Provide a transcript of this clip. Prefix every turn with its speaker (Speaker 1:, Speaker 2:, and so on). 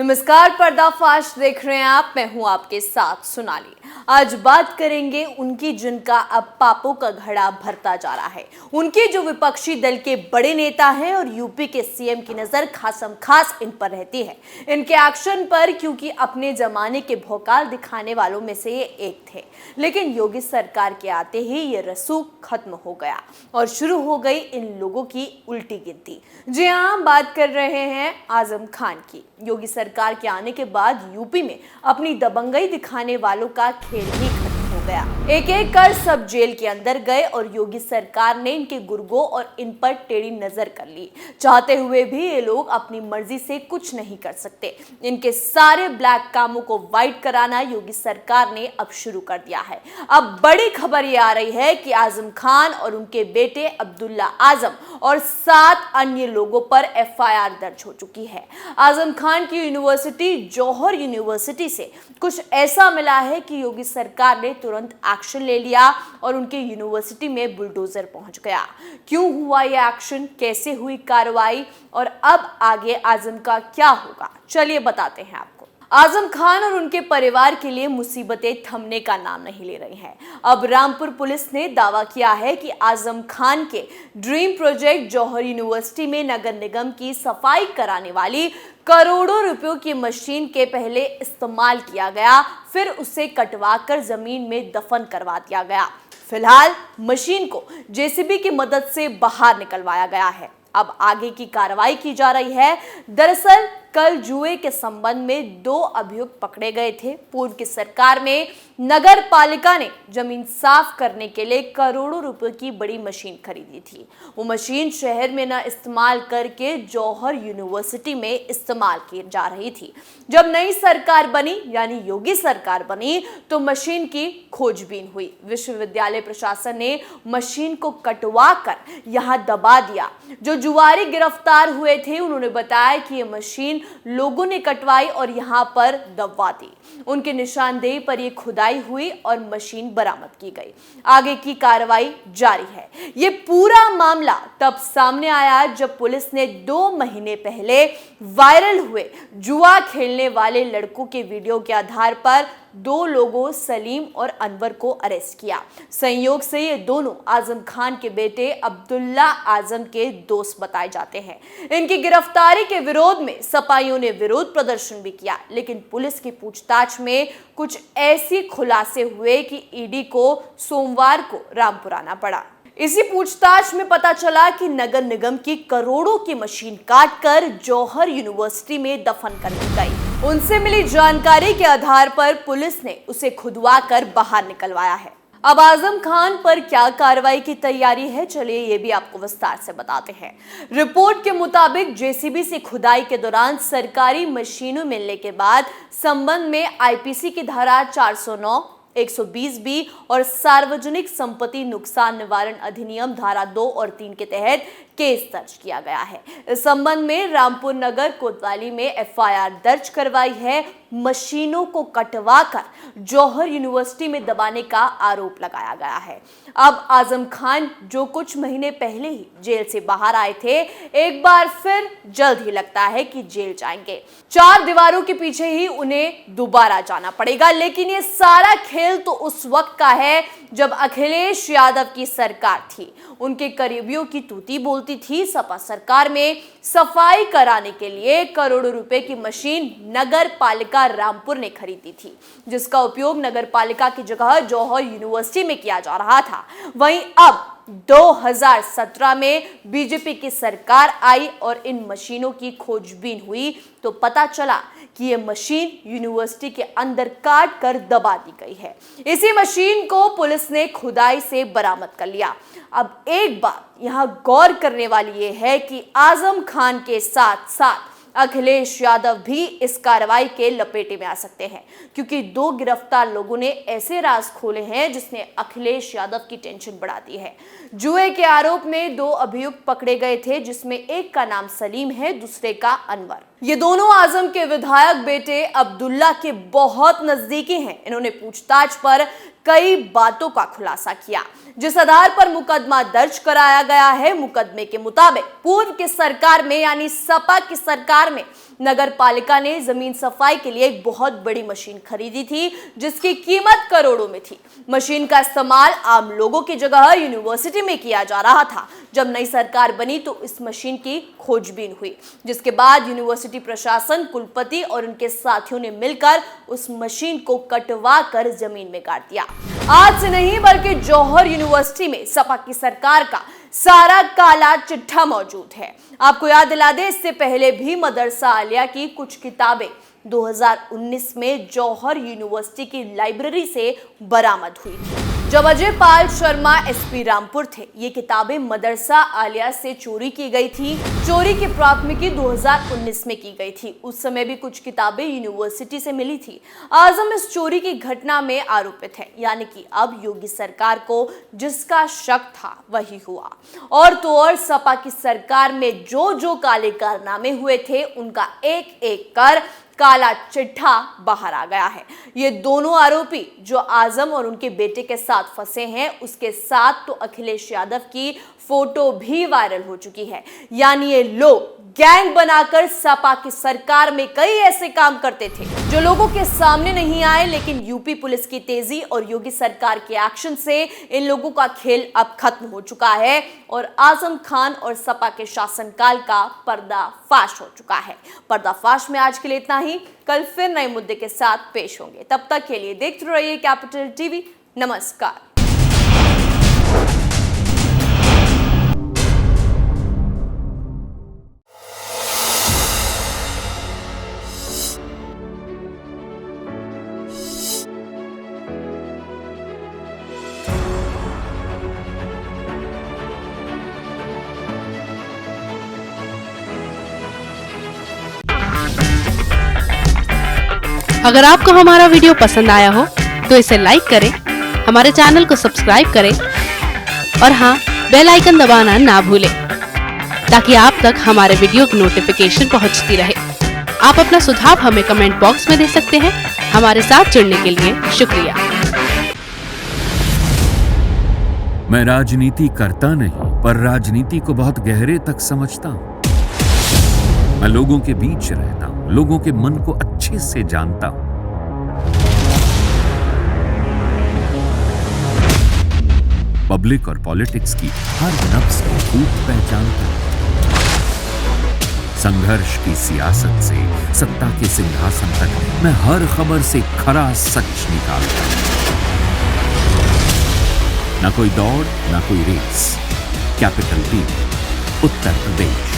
Speaker 1: नमस्कार, पर्दाफाश देख रहे हैं आप। मैं हूं आपके साथ सोनाली। आज बात करेंगे उनकी जिनका अब पापों का घड़ा भरता जा रहा है। उनके जो विपक्षी दल के बड़े नेता हैं और यूपी के सीएम की नजर खासम खास इन पर रहती है, इनके एक्शन पर, क्योंकि अपने जमाने के भौकाल दिखाने वालों में से ये एक थे। लेकिन योगी सरकार के आते ही ये रसूख खत्म हो गया और शुरू हो गई इन लोगों की उल्टी गिनती। जी हाँ, बात कर रहे हैं आजम खान की। योगी सरकार के आने के बाद यूपी में अपनी दबंगई दिखाने वालों का खेल ही खत्म हो गया। एक एक कर सब जेल के अंदर गए और योगी सरकार ने इनके गुर्गों और इन पर टेढ़ी नजर कर ली। चाहते हुए भी ये लोग अपनी मर्जी से कुछ नहीं कर सकते। इनके सारे ब्लैक कामों को व्हाइट कराना योगी सरकार ने अब शुरू कर दिया है। अब बड़ी खबर ये आ रही है कि आजम खान और उनके बेटे अब्दुल्ला आजम और 7 अन्य लोगों पर एफआईआर दर्ज हो चुकी है। आजम खान की यूनिवर्सिटी जौहर यूनिवर्सिटी से कुछ ऐसा मिला है कि योगी सरकार ने तुरंत एक्शन ले लिया और उनके यूनिवर्सिटी में बुलडोजर पहुंच गया। क्यों हुआ यह एक्शन, कैसे हुई कार्रवाई और अब आगे आजम का क्या होगा, चलिए बताते हैं आपको। आजम खान और उनके परिवार के लिए मुसीबतें थमने का नाम नहीं ले रही हैं। अब रामपुर पुलिस ने दावा किया है कि आजम खान के ड्रीम प्रोजेक्ट जौहर यूनिवर्सिटी में नगर निगम की सफाई कराने वाली करोड़ों रुपयों की मशीन के पहले इस्तेमाल किया गया, फिर उसे कटवाकर जमीन में दफन करवा दिया गया। फिलहाल मशीन को जेसीबी की मदद से बाहर निकलवाया गया है। अब आगे की कार्रवाई की जा रही है। दरअसल कल जुए के संबंध में 2 अभियुक्त पकड़े गए थे। पूर्व की सरकार में नगर पालिका ने जमीन साफ करने के लिए करोड़ों रुपए की बड़ी मशीन खरीदी थी। वो मशीन शहर में न इस्तेमाल करके जौहर यूनिवर्सिटी में इस्तेमाल की जा रही थी। जब नई सरकार बनी, यानी योगी सरकार बनी, तो मशीन की खोजबीन हुई। विश्वविद्यालय प्रशासन ने मशीन को कटवा कर यहाँ दबा दिया। जो जुआरी गिरफ्तार हुए थे, उन्होंने बताया कि ये मशीन लोगों ने कटवाई और यहां पर दबवा दी। उनके निशानदेही पर यह खुदाई हुई और मशीन बरामद की गई। आगे की कार्रवाई जारी है। ये पूरा मामला तब सामने आया जब पुलिस ने 2 महीने पहले वायरल हुए जुआ खेलने वाले लड़कों के वीडियो के आधार पर 2 लोगों सलीम और अनवर को अरेस्ट किया। संयोग से ये दोनों आजम खान के बेटे अब्दुल्ला आजम के दोस्त बताए जाते हैं। इनकी गिरफ्तारी के विरोध में सपाइयों ने विरोध प्रदर्शन भी किया, लेकिन पुलिस की पूछताछ में कुछ ऐसे खुलासे हुए कि ईडी को सोमवार को रामपुर आना पड़ा। इसी पूछताछ में पता चला कि नगर निगम की करोड़ों की मशीन काटकर जौहर यूनिवर्सिटी में दफन कर दी गई। उनसे मिली जानकारी के आधार पर पुलिस ने उसे खुदवा कर बाहर निकलवाया है। अब आजम खान पर क्या कार्रवाई की तैयारी है, चलिए ये भी आपको विस्तार से बताते हैं। रिपोर्ट के मुताबिक जेसीबी से खुदाई के दौरान सरकारी मशीनों मिलने के बाद संबंध में आईपीसी की धारा 409, 120B और सार्वजनिक संपत्ति नुकसान निवारण अधिनियम धारा 2 और 3 के तहत केस दर्ज किया गया है। इस संबंध में रामपुर नगर कोतवाली में एफआईआर दर्ज करवाई है। मशीनों को कटवाकर जौहर यूनिवर्सिटी में दबाने का आरोप लगाया गया है। अब आजम खान, जो कुछ महीने पहले ही जेल से बाहर आए थे, एक बार फिर जल्द ही लगता है कि जेल जाएंगे। 4 दीवारों के पीछे ही उन्हें दोबारा जाना पड़ेगा। लेकिन ये सारा खेल तो उस वक्त का है जब अखिलेश यादव की सरकार थी। उनके करीबियों की तूती बोलती थी। सपा सरकार में सफाई कराने के लिए करोड़ों रुपए की मशीन नगर पालिका रामपुर ने खरीदी थी, जिसका उपयोग नगर पालिका की जगह जौहर यूनिवर्सिटी में किया जा रहा था। वहीं अब 2017 में बीजेपी की सरकार आई और इन मशीनों की खोजबीन हुई तो पता चला कि ये मशीन यूनिवर्सिटी के अंदर काट कर दबा दी गई है। इसी मशीन को पुलिस ने खुदाई से बरामद कर लिया। अब एक बात यहां गौर करने वाली ये है कि आजम खान के साथ साथ अखिलेश यादव भी इस कार्रवाई के लपेटे में आ सकते हैं, क्योंकि 2 गिरफ्तार लोगों ने ऐसे राज खोले हैं जिसने अखिलेश यादव की टेंशन बढ़ा दी है। जुए के आरोप में 2 अभियुक्त पकड़े गए थे, जिसमें एक का नाम सलीम है, दूसरे का अनवर। ये दोनों आजम के विधायक बेटे अब्दुल्ला के बहुत नजदीकी हैं। इन्होंने पूछताछ पर कई बातों का खुलासा किया, जिस आधार पर मुकदमा दर्ज कराया गया है। मुकदमे के मुताबिक पूर्व की सरकार में यानी सपा की सरकार में नगर पालिका ने जमीन सफाई के लिए एक बहुत बड़ी मशीन खरीदी थी, जिसकी कीमत करोड़ों में थी। मशीन का इस्तेमाल आम लोगों की जगह यूनिवर्सिटी में किया जा रहा था। जब नई सरकार बनी तो इस मशीन की खोजबीन हुई, जिसके बाद यूनिवर्सिटी प्रशासन, कुलपति और उनके साथियों ने मिलकर उस मशीन को कटवा कर जमीन में गाड़ दिया। आज से नहीं बल्कि जौहर यूनिवर्सिटी में सपा की सरकार का सारा काला चिट्ठा मौजूद है। आपको याद दिला दें, इससे पहले भी मदरसा आलिया की कुछ किताबें 2019 में जौहर यूनिवर्सिटी की लाइब्रेरी से बरामद हुई थी। जब अजय पाल शर्मा एसपी रामपुर थे, ये किताबें मदरसा आलिया से चोरी की गई थी। चोरी की प्राथमिकी 2019 में की गई थी। उस समय भी कुछ किताबें यूनिवर्सिटी से मिली थी। आजम इस चोरी की घटना में आरोपित है, यानी कि अब योगी सरकार को जिसका शक था वही हुआ। और तो और सपा की सरकार में जो काले कारनामे हुए थे, उनका एक एक कर काला चिट्ठा बाहर आ गया है। ये दोनों आरोपी जो आजम और उनके बेटे के साथ फंसे हैं, उसके साथ तो अखिलेश यादव की फोटो भी वायरल हो चुकी है। यानी ये लोग गैंग बनाकर सपा की सरकार में कई ऐसे काम करते थे जो लोगों के सामने नहीं आए, लेकिन यूपी पुलिस की तेजी और योगी सरकार के एक्शन से इन लोगों का खेल अब खत्म हो चुका है और आजम खान और सपा के शासनकाल का पर्दाफाश हो चुका है। पर्दाफाश में आज के लिए इतना ही। कल फिर नए मुद्दे के साथ पेश होंगे। तब तक के लिए देखते रहिए कैपिटल टीवी। नमस्कार।
Speaker 2: अगर आपको हमारा वीडियो पसंद आया हो तो इसे लाइक करें, हमारे चैनल को सब्सक्राइब करें और हाँ, बेल आइकन दबाना ना भूलें ताकि आप तक हमारे वीडियो की नोटिफिकेशन पहुंचती रहे। आप अपना सुझाव हमें कमेंट बॉक्स में दे सकते हैं। हमारे साथ जुड़ने के लिए शुक्रिया।
Speaker 3: मैं राजनीति करता नहीं, पर राजनीति को बहुत गहरे तक समझता हूं। मैं लोगों के बीच रहता हूं, लोगों के मन को अच्छे से जानता हूं। पब्लिक और पॉलिटिक्स की हर नब्ज को खूब पहचानता हूं। संघर्ष की सियासत से सत्ता के सिंहासन तक मैं हर खबर से खरा सच निकालता हूं। ना कोई दौड़, ना कोई race. Capital TV, Uttar Pradesh.